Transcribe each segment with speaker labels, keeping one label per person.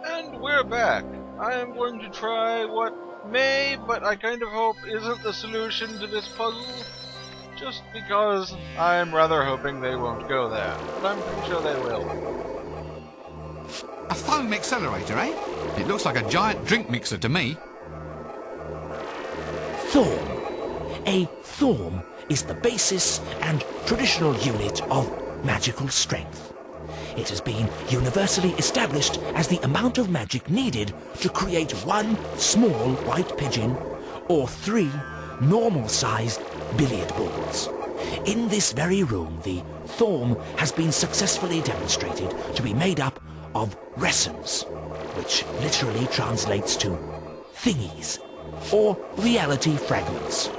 Speaker 1: And we're back. I am going to try what may, but I kind of hope isn't the solution to this puzzle, just because I'm rather hoping they won't go there. But I'm pretty sure they will.
Speaker 2: A foam accelerator, eh? It looks like a giant drink mixer to me.
Speaker 3: Thorn. A thorn is the basis and traditional unit of magical strength. It has been universally established as the amount of magic needed to create one small white pigeon or 3 normal-sized billiard balls. In this very room, the thorn has been successfully demonstrated to be made up of resins, which literally translates to thingies, or reality fragments.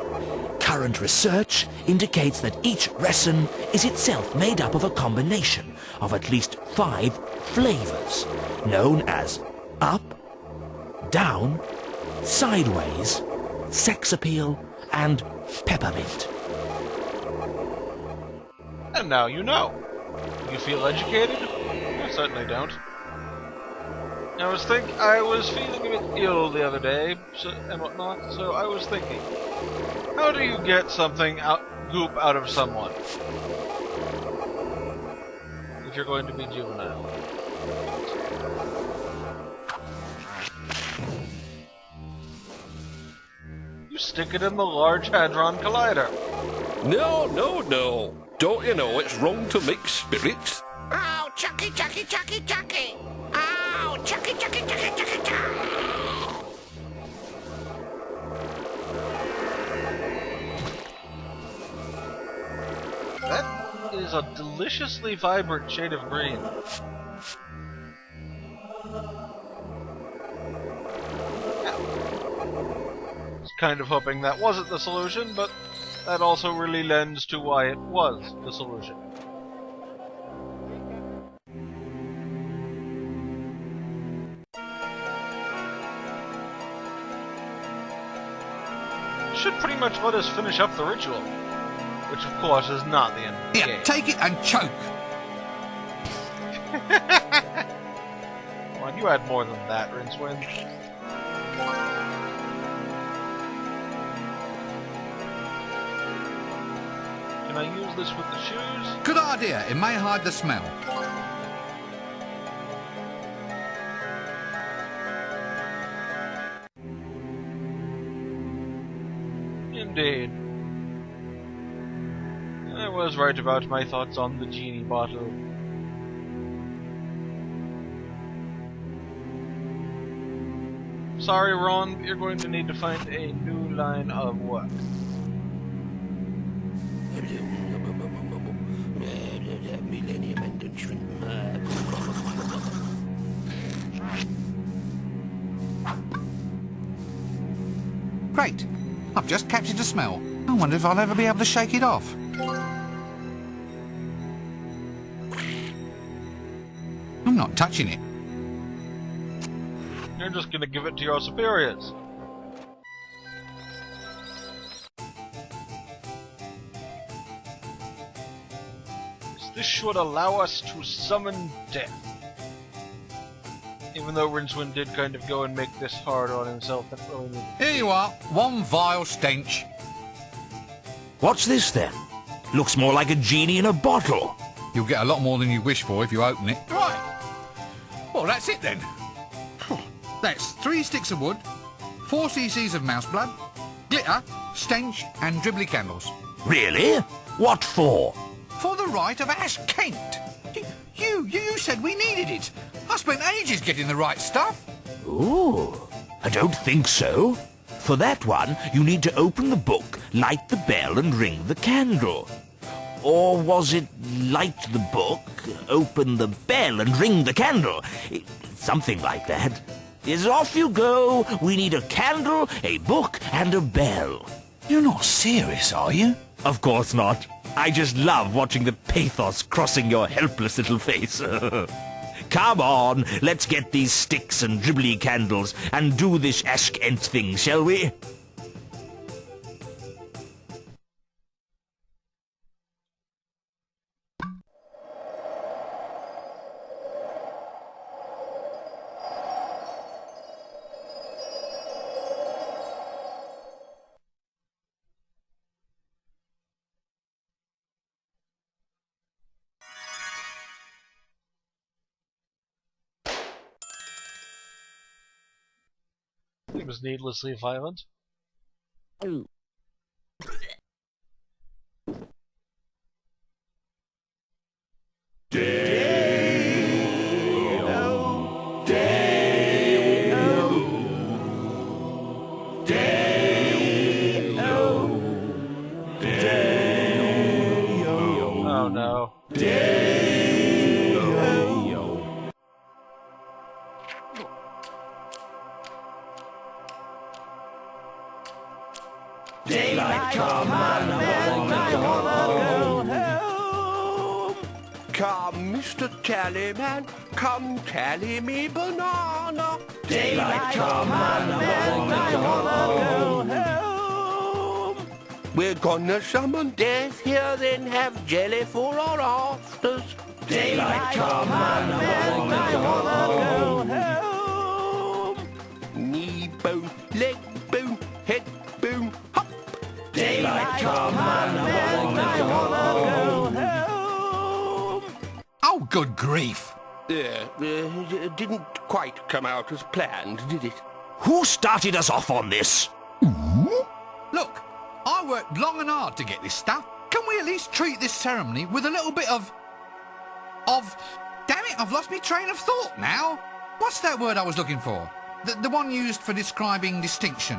Speaker 3: Current research indicates that each resin is itself made up of a combination of at least 5 flavors, known as up, down, sideways, sex appeal, and peppermint.
Speaker 1: And now you know. You feel educated? I certainly don't. I was feeling a bit ill the other day, and whatnot, so I was thinking, how do you get goop out of someone? If you're going to be juvenile. You stick it in the Large Hadron Collider.
Speaker 4: No. Don't you know it's wrong to mix spirits?
Speaker 5: Oh, Chucky! Oh, Chucky!
Speaker 1: That is a deliciously vibrant shade of green. I was kind of hoping that wasn't the solution, but that also really lends to why it was the solution. Should pretty much let us finish up the ritual, which of course is not the end of the game.
Speaker 2: Here, take it and choke.
Speaker 1: Come on, you had more than that, Rincewind. Can I use this with the shoes?
Speaker 2: Good idea. It may hide the smell.
Speaker 1: Indeed. I was right about my thoughts on the genie bottle. Sorry, Ron, but you're going to need to find a new line of work.
Speaker 2: Great. I've just captured a smell. I wonder if I'll ever be able to shake it off. I'm not touching it.
Speaker 1: You're just gonna give it to your superiors. This should allow us to summon death. Even though Rincewind did kind of go and make this hard on himself, that really needed.
Speaker 2: Here you are. One vile stench.
Speaker 3: What's this then? Looks more like a genie in a bottle.
Speaker 2: You'll get a lot more than you wish for if you open it. Right. Well, that's it then. That's 3 sticks of wood, 4 cc's of mouse blood, glitter, stench, and dribbly candles.
Speaker 3: Really? What for?
Speaker 2: For the right of Ash Kent. You said we needed it. I spent ages getting the right stuff.
Speaker 3: Ooh, I don't think so. For that one, you need to open the book, light the bell, and ring the candle. Or was it light the book, open the bell, and ring the candle? Something like that. Yes, off you go. We need a candle, a book, and a bell.
Speaker 6: You're not serious, are you?
Speaker 3: Of course not. I just love watching the pathos crossing your helpless little face. Come on, let's get these sticks and dribbly candles and do this Ask Ent thing, shall we?
Speaker 1: seems needlessly violent. Oh no.
Speaker 3: Daylight come on,
Speaker 4: Come, Mr. Tallyman, come tally me banana.
Speaker 3: Daylight come on,
Speaker 4: We're gonna summon death here, then have jelly for our afters.
Speaker 3: Daylight come on,
Speaker 4: Knee bone, leg bone, head bone, hop.
Speaker 3: Daylight come on,
Speaker 2: Oh, good grief.
Speaker 4: Didn't quite come out as planned, did it?
Speaker 3: Who started us off on this?
Speaker 2: Look, I worked long and hard to get this stuff. Can we at least treat this ceremony with a little bit of... Damn it, I've lost my train of thought now. What's that word I was looking for? The one used for describing distinction.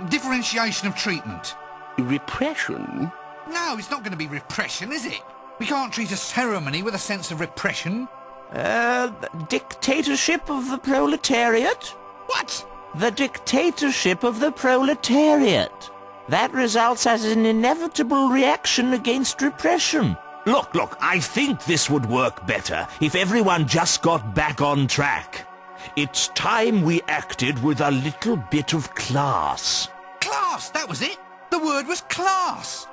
Speaker 2: Differentiation of treatment.
Speaker 4: Repression?
Speaker 2: No, it's not going to be repression, is it? We can't treat a ceremony with a sense of repression.
Speaker 3: Dictatorship of the proletariat?
Speaker 2: What?
Speaker 3: The dictatorship of the proletariat. That results as an inevitable reaction against repression. Look, I think this would work better if everyone just got back on track. It's time we acted with a little bit of class.
Speaker 2: Class, that was it. The word was class.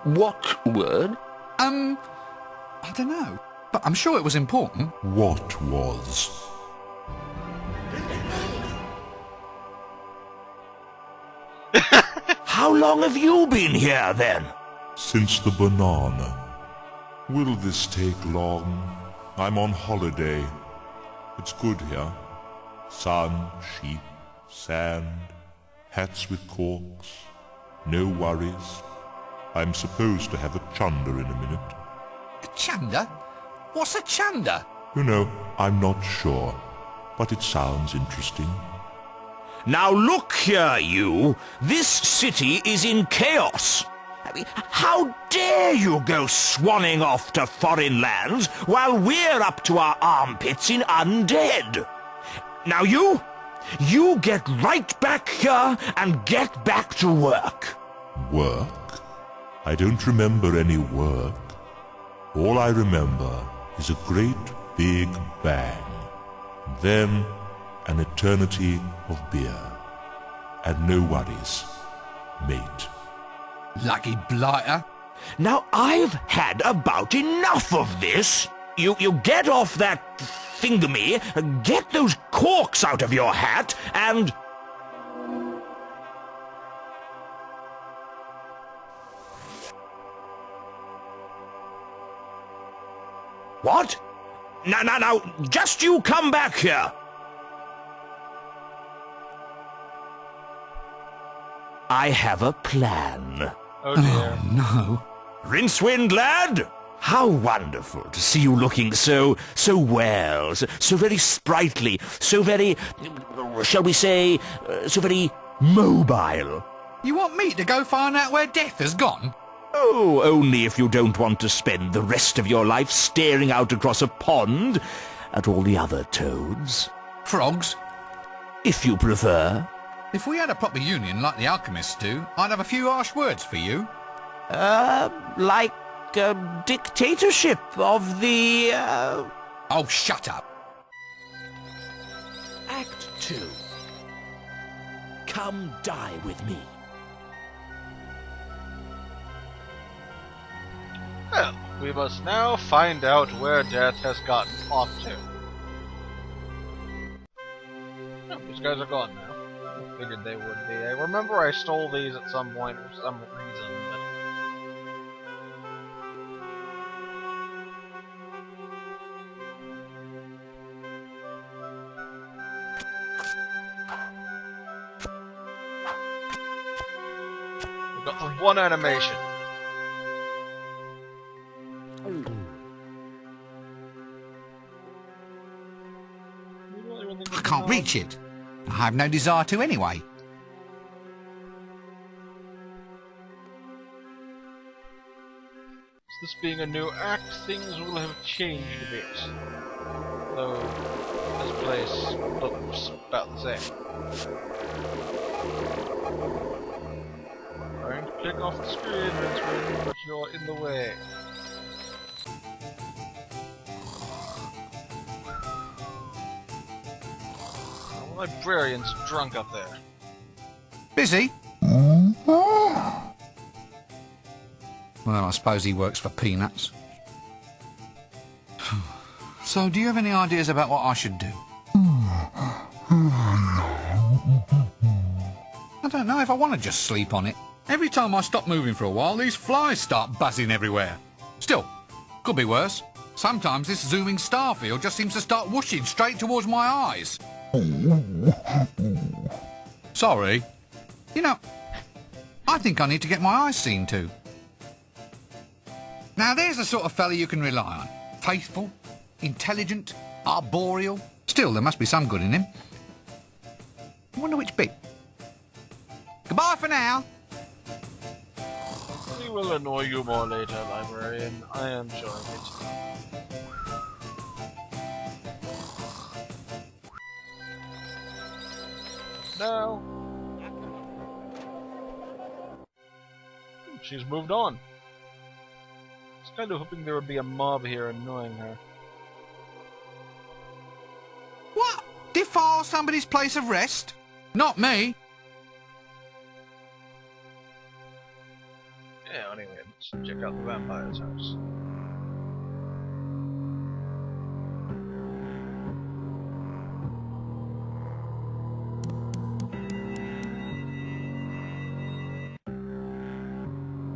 Speaker 4: What word?
Speaker 2: I don't know. But I'm sure it was important.
Speaker 5: What was?
Speaker 3: How long have you been here, then?
Speaker 5: Since the banana. Will this take long? I'm on holiday. It's good here. Sun, sheep, sand, hats with corks. No worries. I'm supposed to have a chunder in a minute.
Speaker 2: A chanda? What's a chanda?
Speaker 5: You know, I'm not sure, but it sounds interesting.
Speaker 3: Now look here, you. This city is in chaos. I mean, how dare you go swanning off to foreign lands while we're up to our armpits in undead? Now you get right back here and get back to work.
Speaker 5: Work? I don't remember any work. All I remember is a great big bang. Then an eternity of beer. And no worries, mate.
Speaker 2: Lucky blighter.
Speaker 3: Now I've had about enough of this. You get off that thingamy, get those corks out of your hat, and... What? Now, just you come back here. I have a plan.
Speaker 1: Oh dear.
Speaker 2: No.
Speaker 3: Rincewind, lad! How wonderful to see you looking so well, so very sprightly, so very, shall we say, so very mobile.
Speaker 2: You want me to go find out where Death has gone?
Speaker 3: Oh, only if you don't want to spend the rest of your life staring out across a pond at all the other toads.
Speaker 2: Frogs?
Speaker 3: If you prefer.
Speaker 2: If we had a proper union like the alchemists do, I'd have a few harsh words for you.
Speaker 3: Like a dictatorship of the,
Speaker 2: Oh, shut up.
Speaker 3: Act 2. Come die with me.
Speaker 1: Well, we must now find out where Death has gotten off to. Oh, these guys are gone now. I figured they would be. I remember I stole these at some point for some reason, but... We've got the one animation.
Speaker 2: I can't reach it. I have no desire to anyway.
Speaker 1: This being a new act, things will have changed a bit. Though, this place looks about the same. Trying to click off the screen, Rincewind, but you're in the way. The librarian's drunk up there.
Speaker 2: Busy? Well, I suppose he works for peanuts. So, do you have any ideas about what I should do? I don't know if I want to just sleep on it. Every time I stop moving for a while, these flies start buzzing everywhere. Still, could be worse. Sometimes this zooming star field just seems to start whooshing straight towards my eyes. Sorry. You know, I think I need to get my eyes seen to. Now, there's the sort of fella you can rely on. Faithful, intelligent, arboreal. Still, there must be some good in him. I wonder which bit. Goodbye for now.
Speaker 1: We will annoy you more later, librarian. I am sure of it. Now, she's moved on. I was kind of hoping there would be a mob here annoying her.
Speaker 2: What? Defile somebody's place of rest? Not me.
Speaker 1: Yeah, anyway, let's check out the vampire's house.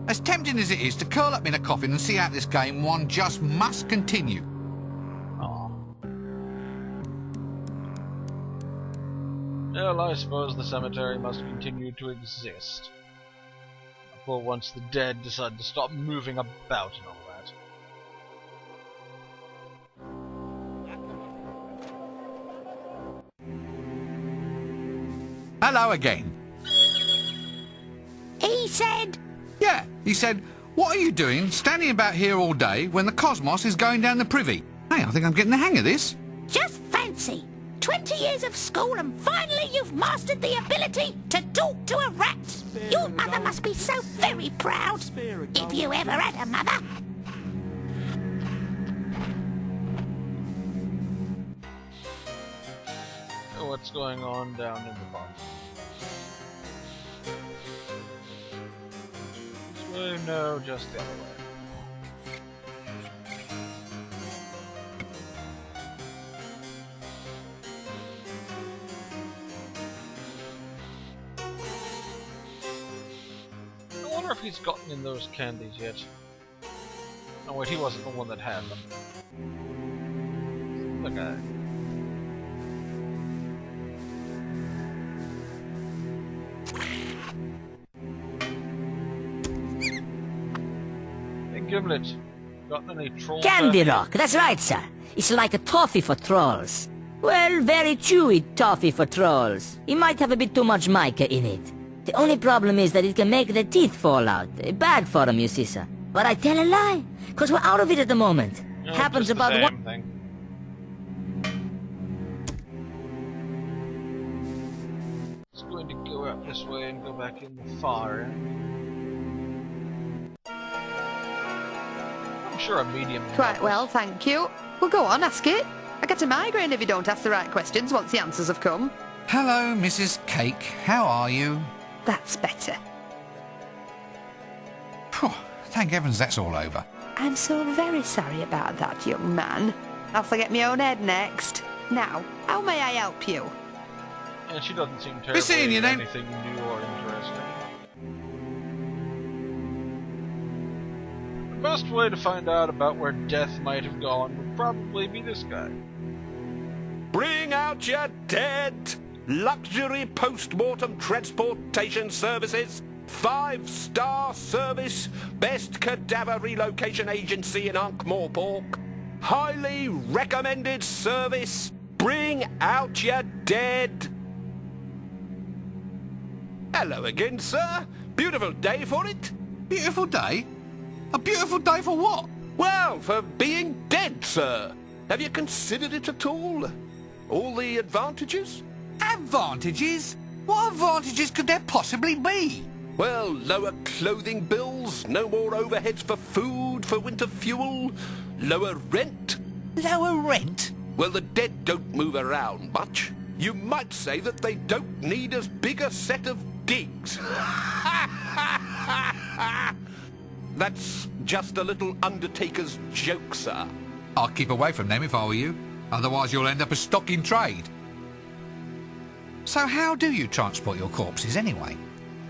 Speaker 2: As tempting as it is to curl up in a coffin and see out this game, one just must continue.
Speaker 1: Aww. Well, I suppose the cemetery must continue to exist. For once the dead decide to stop moving about and all that.
Speaker 2: Hello again.
Speaker 7: He said...
Speaker 2: Yeah, he said, what are you doing standing about here all day when the cosmos is going down the privy? Hey, I think I'm getting the hang of this.
Speaker 7: Just fancy. 20 years of school and finally you've mastered the ability to talk to a rat. Your mother must be so very proud. If you ever had a mother.
Speaker 1: What's going on down in the bottom? This way? No, just the other way. I wonder if he's gotten in those candies yet. Oh wait, he wasn't the one that had them. The guy. Hey Gimlet, got any troll
Speaker 8: Candy
Speaker 1: candy?
Speaker 8: Rock, that's right, sir. It's like a toffee for trolls. Well, very chewy toffee for trolls. It might have a bit too much mica in it. The only problem is that it can make the teeth fall out. Bad for them, you see, sir. But I tell a lie, because we're out of it at the moment.
Speaker 1: No,
Speaker 8: Happens
Speaker 1: just the
Speaker 8: about
Speaker 1: same
Speaker 8: one...
Speaker 1: thing. It's going to go out this way and go back in the far end. I'm sure a medium can
Speaker 9: Quite
Speaker 1: help
Speaker 9: well,
Speaker 1: us.
Speaker 9: thank you. Well, go on, ask it. I get a migraine if you don't ask the right questions once the answers have come.
Speaker 2: Hello, Mrs. Cake. How are you?
Speaker 9: That's better.
Speaker 2: Phew, thank heavens that's all over.
Speaker 9: I'm so very sorry about that, young man. I'll forget my own head next. Now, how may I help you?
Speaker 1: And she doesn't seem
Speaker 2: Be seeing you
Speaker 1: terribly
Speaker 2: then.
Speaker 1: anything new or interesting. The best way to find out about where Death might have gone would probably be this guy.
Speaker 4: Bring out your dead! Luxury post-mortem transportation services 5-star service, best cadaver relocation agency in Ankh-Morpork. Highly recommended service. Bring out your dead. Hello again, sir. Beautiful day for it.
Speaker 2: Beautiful day? A beautiful day for what?
Speaker 4: Well, for being dead, sir. Have you considered it at all? All the advantages?
Speaker 2: Advantages? What advantages could there possibly be?
Speaker 4: Well, lower clothing bills, no more overheads for food, for winter fuel, lower rent.
Speaker 2: Lower rent?
Speaker 4: Well, the dead don't move around much. You might say that they don't need as big a set of digs. That's just a little undertaker's joke, sir.
Speaker 2: I'd keep away from them if I were you. Otherwise you'll end up as stock in trade. So how do you transport your corpses anyway?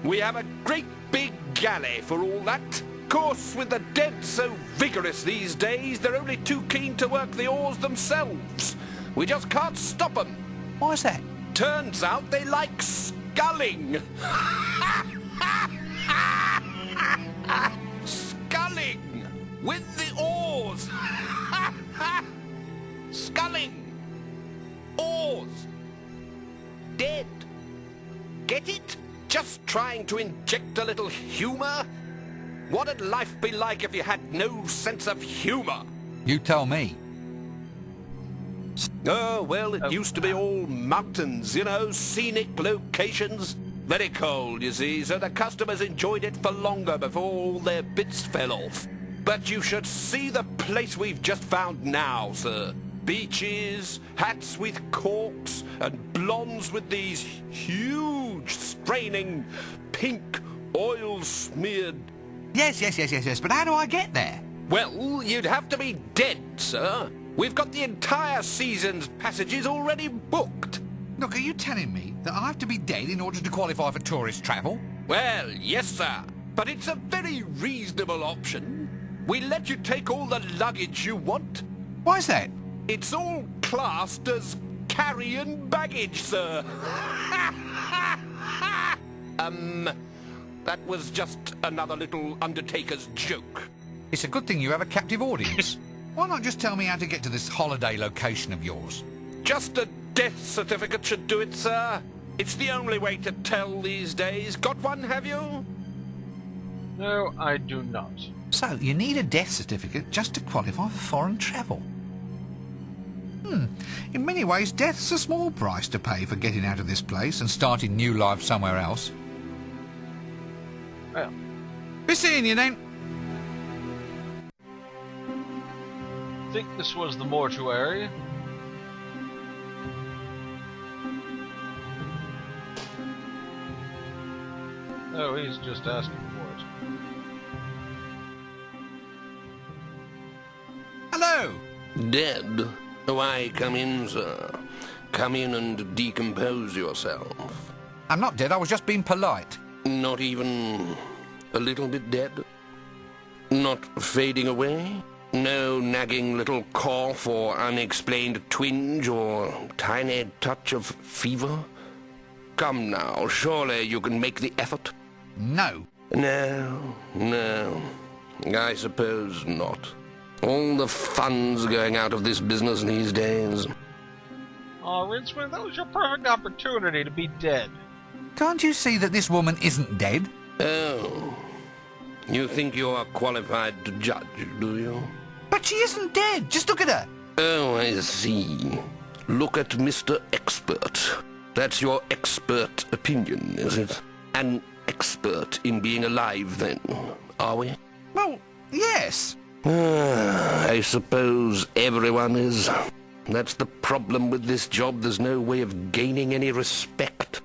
Speaker 4: We have a great big galley for all that. Course, with the dead so vigorous these days, they're only too keen to work the oars themselves. We just can't stop them.
Speaker 2: Why's that?
Speaker 4: Turns out they like sculling. Sculling with the oars. Sculling. Oars. Dead. Get it? Just trying to inject a little humour? What'd life be like if you had no sense of humour?
Speaker 2: You tell me.
Speaker 4: Oh, well, it used to be all mountains, you know, scenic locations. Very cold, you see, so the customers enjoyed it for longer before all their bits fell off. But you should see the place we've just found now, sir. Beaches, hats with corks, and blondes with these huge, straining, pink, oil-smeared...
Speaker 2: Yes, but how do I get there?
Speaker 4: Well, you'd have to be dead, sir. We've got the entire season's passages already booked.
Speaker 2: Look, are you telling me that I have to be dead in order to qualify for tourist travel?
Speaker 4: Well, yes, sir. But it's a very reasonable option. We let you take all the luggage you want.
Speaker 2: Why's that?
Speaker 4: It's all classed as carrying baggage, sir. That was just another little undertaker's joke.
Speaker 2: It's a good thing you have a captive audience. Why not just tell me how to get to this holiday location of yours?
Speaker 4: Just a death certificate should do it, sir. It's the only way to tell these days. Got one, have you?
Speaker 1: No, I do not.
Speaker 2: So, you need a death certificate just to qualify for foreign travel. In many ways, death's a small price to pay for getting out of this place and starting new life somewhere else.
Speaker 1: Well,
Speaker 2: be seeing you then.
Speaker 1: I think this was the mortuary. Oh, he's just asking for it.
Speaker 2: Hello.
Speaker 4: Dead? Why, come in, sir. Come in and decompose yourself.
Speaker 2: I'm not dead, I was just being polite.
Speaker 4: Not even a little bit dead? Not fading away? No nagging little cough or unexplained twinge or tiny touch of fever? Come now, surely you can make the effort?
Speaker 2: No.
Speaker 4: No. I suppose not. All the fun's going out of this business these days.
Speaker 1: Oh, Rincewind, that was your perfect opportunity to be dead.
Speaker 2: Can't you see that this woman isn't dead?
Speaker 4: Oh. You think you are qualified to judge, do you?
Speaker 2: But she isn't dead. Just look at her.
Speaker 4: Oh, I see. Look at Mr. Expert. That's your expert opinion, is it? An expert in being alive, then, are we?
Speaker 2: Well, yes.
Speaker 4: I suppose everyone is. That's the problem with this job. There's no way of gaining any respect.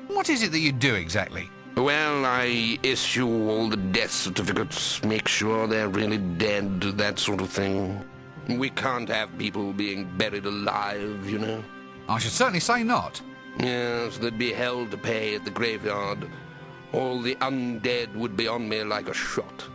Speaker 2: What is it that you do exactly?
Speaker 4: Well, I issue all the death certificates, make sure they're really dead, that sort of thing. We can't have people being buried alive, you know.
Speaker 2: I should certainly say not.
Speaker 4: Yes, they'd be hell to pay at the graveyard. All the undead would be on me like a shot.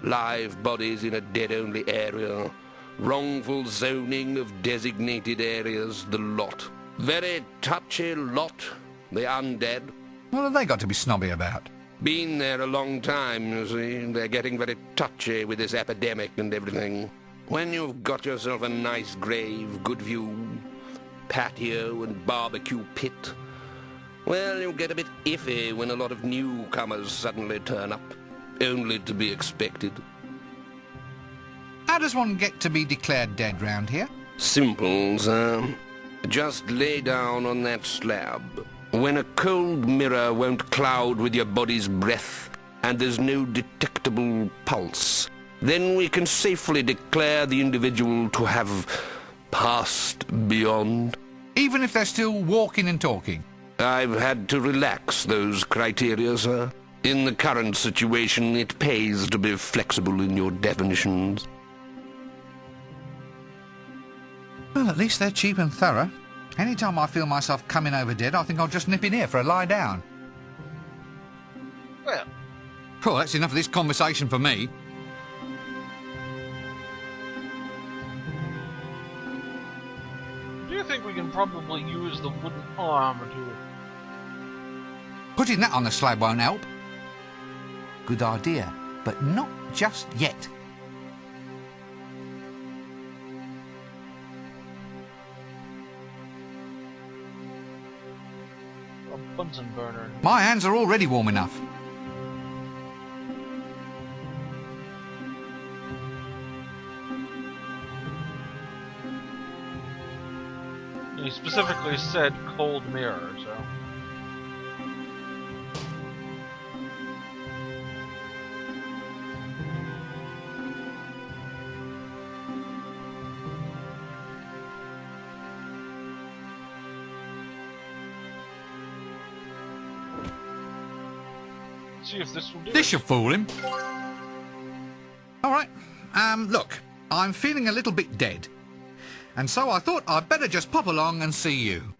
Speaker 4: Live bodies in a dead-only area. Wrongful zoning of designated areas, the lot. Very touchy lot, the undead.
Speaker 2: What have they got to be snobby about?
Speaker 4: Been there a long time, you see. They're getting very touchy with this epidemic and everything. When you've got yourself a nice grave, good view, patio and barbecue pit, well, you get a bit iffy when a lot of newcomers suddenly turn up, only to be expected.
Speaker 2: How does one get to be declared dead round here?
Speaker 4: Simple, sir. Just lay down on that slab. When a cold mirror won't cloud with your body's breath, and there's no detectable pulse, then we can safely declare the individual to have passed beyond.
Speaker 2: Even if they're still walking and talking?
Speaker 4: I've had to relax those criteria, sir. In the current situation, it pays to be flexible in your definitions.
Speaker 2: Well, at least they're cheap and thorough. Any time I feel myself coming over dead, I think I'll just nip in here for a lie down.
Speaker 1: Well,
Speaker 2: Oh, that's enough of this conversation for me.
Speaker 1: do you think we can probably use the wooden arm to...
Speaker 2: Putting that on the slab won't help. Good idea, but not just yet.
Speaker 1: a Bunsen burner?
Speaker 2: My hands are already warm enough.
Speaker 1: He specifically said cold mirror, so... See if this will do
Speaker 2: This
Speaker 1: it.
Speaker 2: should fool him. All right. Look, I'm feeling a little bit dead. And so I thought I'd better just pop along and see you.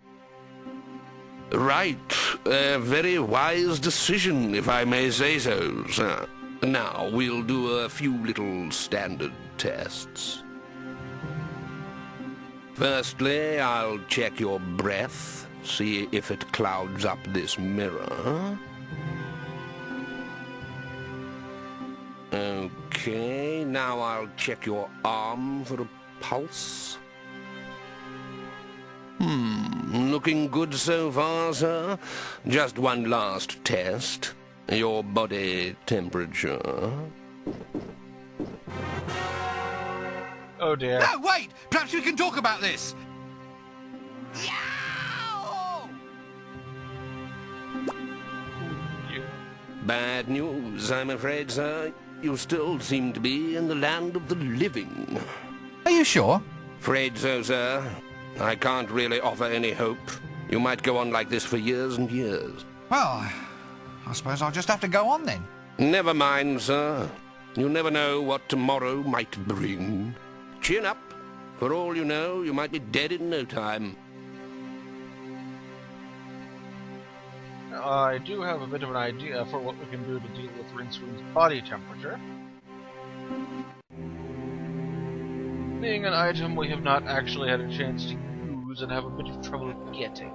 Speaker 4: Right. A very wise decision, if I may say so, sir. Now, we'll do a few little standard tests. Firstly, I'll check your breath, see if it clouds up this mirror. Okay, now I'll check your arm for a pulse. Looking good so far, sir. Just one last test. Your body temperature.
Speaker 1: Oh dear.
Speaker 2: No, wait! Perhaps we can talk about this.
Speaker 4: Bad news, I'm afraid, sir. You still seem to be in the land of the living.
Speaker 2: Are you sure?
Speaker 4: Afraid so, sir. I can't really offer any hope. You might go on like this for years and years.
Speaker 2: Well, I suppose I'll just have to go on then.
Speaker 4: Never mind, sir. You never know what tomorrow might bring. Chin up. For all you know, you might be dead in no time.
Speaker 1: I do have a bit of an idea for what we can do to deal with Rincewind's body temperature. Being an item we have not actually had a chance to use and have a bit of trouble getting.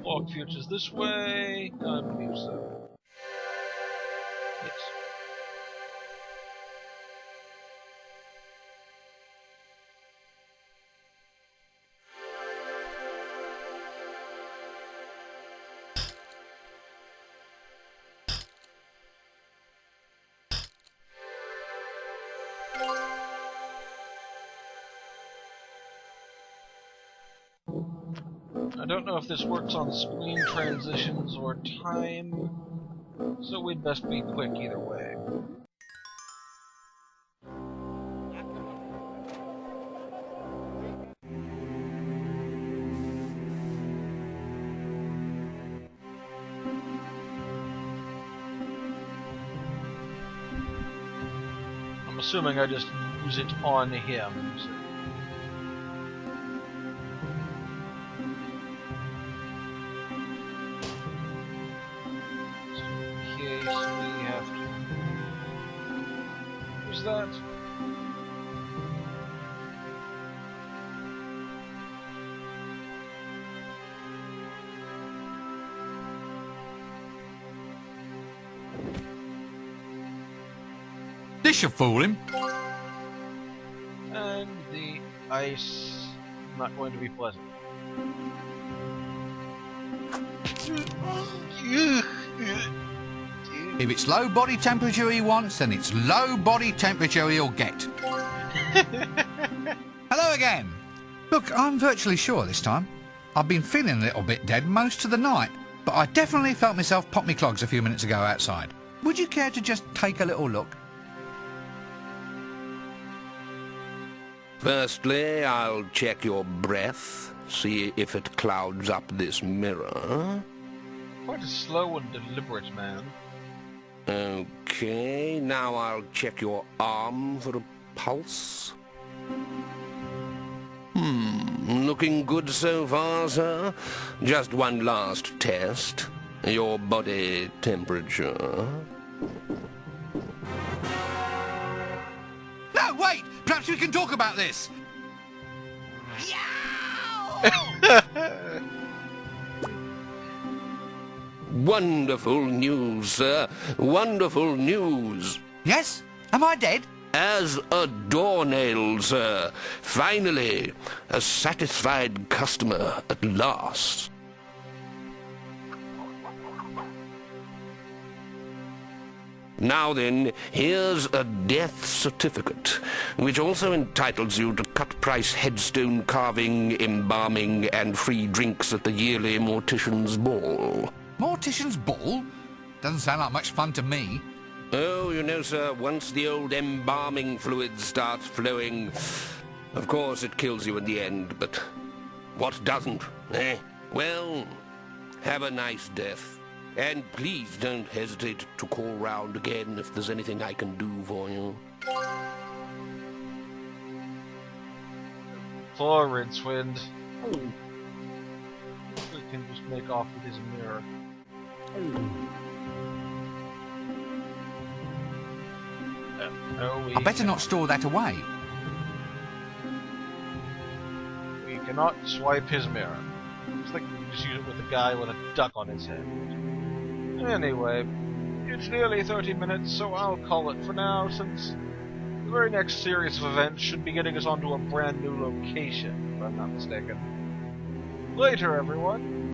Speaker 1: Walk futures this way. I believe so. Yes. I don't know if this works on screen transitions or time, so we'd best be quick either way. I'm assuming I just use it on him. So.
Speaker 2: This should fool him.
Speaker 1: And the ice not going to be pleasant.
Speaker 2: If it's low body temperature he wants, then it's low body temperature he'll get. Hello again. Look, I'm virtually sure this time. I've been feeling a little bit dead most of the night, but I definitely felt myself pop me clogs a few minutes ago outside. Would you care to just take a little look?
Speaker 4: Firstly, I'll check your breath, see if it clouds up this mirror.
Speaker 1: Quite a slow and deliberate man.
Speaker 4: Okay, now I'll check your arm for a pulse. Looking good so far, sir. Just one last test. Your body temperature.
Speaker 2: No, wait! Perhaps we can talk about this!
Speaker 4: Wonderful news, sir. Wonderful news.
Speaker 2: Yes? Am I dead?
Speaker 4: As a doornail, sir. Finally, a satisfied customer at last. Now then, here's a death certificate, which also entitles you to cut-price headstone carving, embalming, and free drinks at the yearly Mortician's Ball.
Speaker 2: Mortician's Ball? Doesn't sound like much fun to me.
Speaker 4: Oh, you know, sir, once the old embalming fluid starts flowing, of course it kills you in the end, but what doesn't, eh? Well, have a nice death. And please don't hesitate to call round again if there's anything I can do for you.
Speaker 1: For Rincewind. We can just make off with his mirror. No,
Speaker 2: I better not store that away.
Speaker 1: We cannot swipe his mirror. It's like you can just use it with a guy with a duck on his head. Anyway, it's nearly 30 minutes, so I'll call it for now, since the very next series of events should be getting us onto a brand new location, if I'm not mistaken. Later, everyone.